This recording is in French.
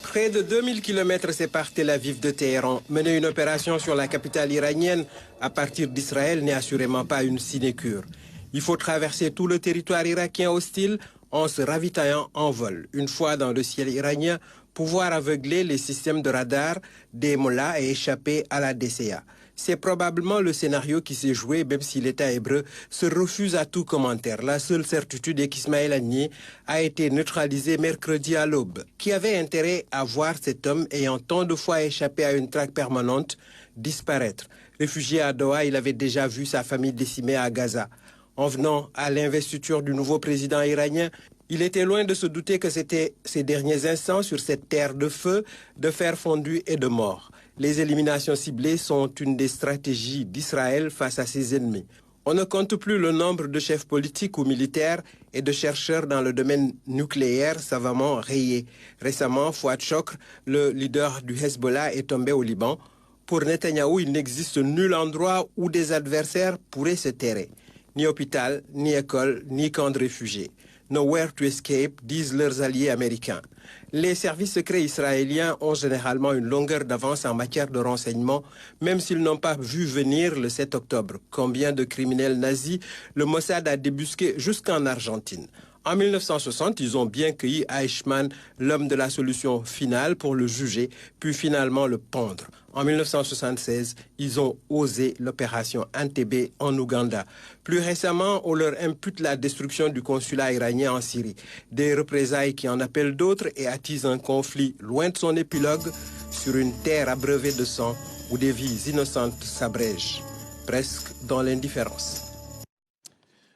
Près de 2000 km séparent Tel Aviv de Téhéran. Mener une opération sur la capitale iranienne à partir d'Israël n'est assurément pas une sinécure. Il faut traverser tout le territoire irakien hostile en se ravitaillant en vol. Une fois dans le ciel iranien, pouvoir aveugler les systèmes de radar des mollahs et échapper à la DCA. C'est probablement le scénario qui s'est joué, même si l'État hébreu se refuse à tout commentaire. La seule certitude est qu'Ismaël Haniyeh a été neutralisé mercredi à l'aube. Qui avait intérêt à voir cet homme ayant tant de fois échappé à une traque permanente disparaître? Réfugié à Doha, il avait déjà vu sa famille décimée à Gaza. En venant à l'investiture du nouveau président iranien, il était loin de se douter que c'était ces derniers instants sur cette terre de feu, de fer fondu et de mort. Les éliminations ciblées sont une des stratégies d'Israël face à ses ennemis. On ne compte plus le nombre de chefs politiques ou militaires et de chercheurs dans le domaine nucléaire savamment rayés. Récemment, Fouad Chokr, le leader du Hezbollah, est tombé au Liban. Pour Netanyahou, il n'existe nul endroit où des adversaires pourraient se terrer. Ni hôpital, ni école, ni camp de réfugiés. Nowhere to escape, disent leurs alliés américains. Les services secrets israéliens ont généralement une longueur d'avance en matière de renseignement, même s'ils n'ont pas vu venir le 7 octobre. Combien de criminels nazis le Mossad a débusqué jusqu'en Argentine. En 1960, ils ont bien cueilli Eichmann, l'homme de la solution finale, pour le juger, puis finalement le pendre. En 1976, ils ont osé l'opération Entebbe en Ouganda. Plus récemment, on leur impute la destruction du consulat iranien en Syrie. Des représailles qui en appellent d'autres et attisent un conflit loin de son épilogue sur une terre abreuvée de sang où des vies innocentes s'abrègent, presque dans l'indifférence.